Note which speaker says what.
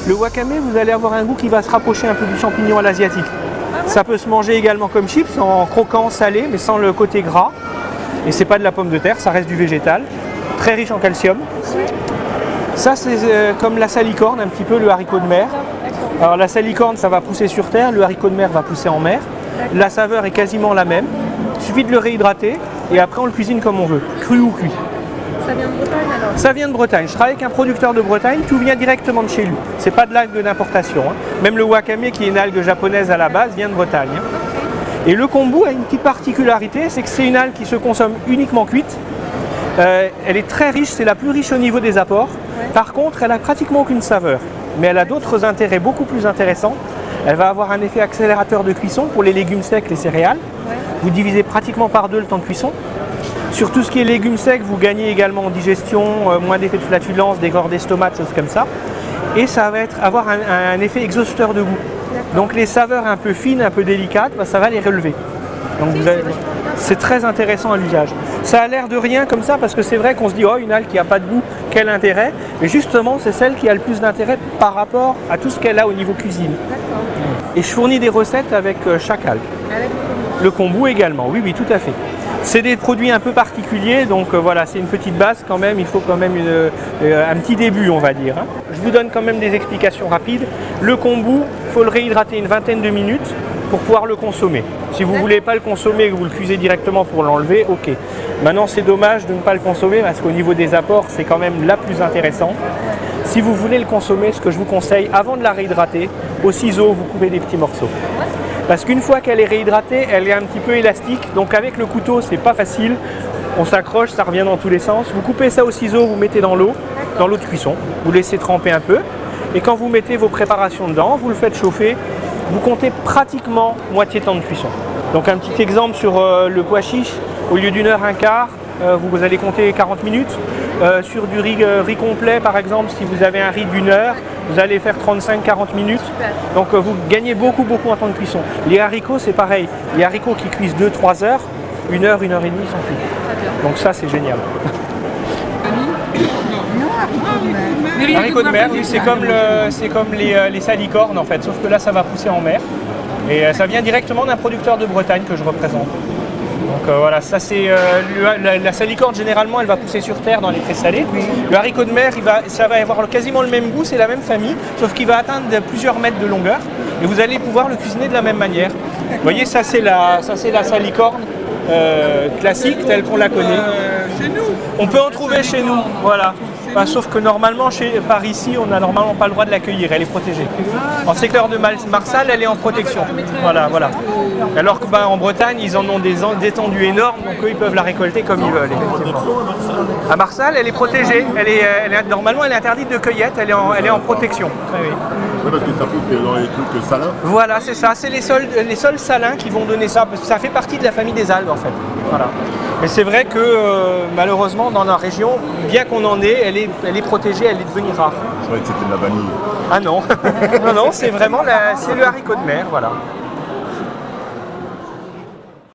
Speaker 1: Le wakame, vous allez avoir un goût qui va se rapprocher un peu du champignon à l'asiatique. Ça peut se manger également comme chips, en croquant, salé, mais sans le côté gras. Et c'est pas de la pomme de terre, ça reste du végétal. Très riche en calcium. Ça, c'est comme la salicorne, un petit peu le haricot de mer. Alors la salicorne, ça va pousser sur terre, le haricot de mer va pousser en mer. La saveur est quasiment la même. Il suffit de le réhydrater et après on le cuisine comme on veut, cru ou cuit.
Speaker 2: Ça vient de Bretagne alors? Ça
Speaker 1: vient de Bretagne. Je travaille avec un producteur de Bretagne, tout vient directement de chez lui. C'est pas de l'algue d'importation. Même le wakame, qui est une algue japonaise à la base, vient de Bretagne. Et le kombu a une petite particularité, c'est que c'est une algue qui se consomme uniquement cuite. Elle est très riche, c'est la plus riche au niveau des apports. Par contre, elle n'a pratiquement aucune saveur. Mais elle a d'autres intérêts beaucoup plus intéressants. Elle va avoir un effet accélérateur de cuisson pour les légumes secs, les céréales. Vous divisez pratiquement par 2 le temps de cuisson. Sur tout ce qui est légumes secs, vous gagnez également en digestion, moins d'effet de flatulence, dégorge d'estomac, choses comme ça. Et ça va avoir un effet exhausteur de goût. Donc les saveurs un peu fines, un peu délicates, ça va les relever. Donc c'est très intéressant à l'usage. Ça a l'air de rien comme ça parce que c'est vrai qu'on se dit oh une algue qui n'a pas de goût, quel intérêt. Mais justement c'est celle qui a le plus d'intérêt par rapport à tout ce qu'elle a au niveau cuisine. Et je fournis des recettes avec chaque algue. Le kombu également, oui tout à fait. C'est des produits un peu particuliers, donc voilà, c'est une petite base quand même, il faut quand même un petit début on va dire. Je vous donne quand même des explications rapides. Le kombu, il faut le réhydrater une vingtaine de minutes pour pouvoir le consommer. Si vous ne voulez pas le consommer et que vous le cuisez directement pour l'enlever, ok. Maintenant c'est dommage de ne pas le consommer parce qu'au niveau des apports c'est quand même la plus intéressante. Si vous voulez le consommer, ce que je vous conseille, avant de la réhydrater, au ciseau vous coupez des petits morceaux. Parce qu'une fois qu'elle est réhydratée, elle est un petit peu élastique, donc avec le couteau c'est pas facile, on s'accroche, ça revient dans tous les sens. Vous coupez ça au ciseau, vous mettez dans l'eau de cuisson, vous laissez tremper un peu, et quand vous mettez vos préparations dedans, vous le faites chauffer, vous comptez pratiquement moitié temps de cuisson. Donc un petit exemple sur le pois chiche, au lieu d'1 heure, 1/4, vous allez compter 40 minutes. Sur du riz complet par exemple, si vous avez un riz d'1 heure, vous allez faire 35-40 minutes. Donc vous gagnez beaucoup en temps de cuisson. Les haricots c'est pareil, les haricots qui cuisent 2-3 heures, 1 heure, 1 heure et demie sont cuits. Donc ça c'est génial. Haricots de mer, oui, c'est comme les salicornes en fait, sauf que là ça va pousser en mer. Et ça vient directement d'un producteur de Bretagne que je représente. Donc voilà, ça c'est la salicorne généralement elle va pousser sur terre dans les prés salés. Le haricot de mer ça va avoir quasiment le même goût, c'est la même famille, sauf qu'il va atteindre plusieurs mètres de longueur et vous allez pouvoir le cuisiner de la même manière. Vous voyez, ça c'est la salicorne classique telle qu'on la connaît. On peut en trouver chez nous, voilà. Enfin, sauf que normalement, par ici, on n'a normalement pas le droit de l'accueillir, elle est protégée. En secteur de Marsal, elle est en protection. Voilà. Alors qu'en Bretagne, ils en ont des étendues énormes, donc eux, ils peuvent la récolter comme ils veulent. À Marsal, elle est protégée. Normalement, elle est interdite de cueillette, elle est en protection. Oui.
Speaker 3: Oui, parce que ça pousse dans les trucs salins.
Speaker 1: Voilà, c'est ça. C'est les sols salins qui vont donner ça, parce que ça fait partie de la famille des algues, en fait. Voilà. Mais c'est vrai que malheureusement dans la région, bien qu'on en ait, elle est protégée, elle est devenue rare.
Speaker 3: Je croyais que c'était de la vanille.
Speaker 1: Ah non, non, c'est vraiment le haricot de mer, voilà.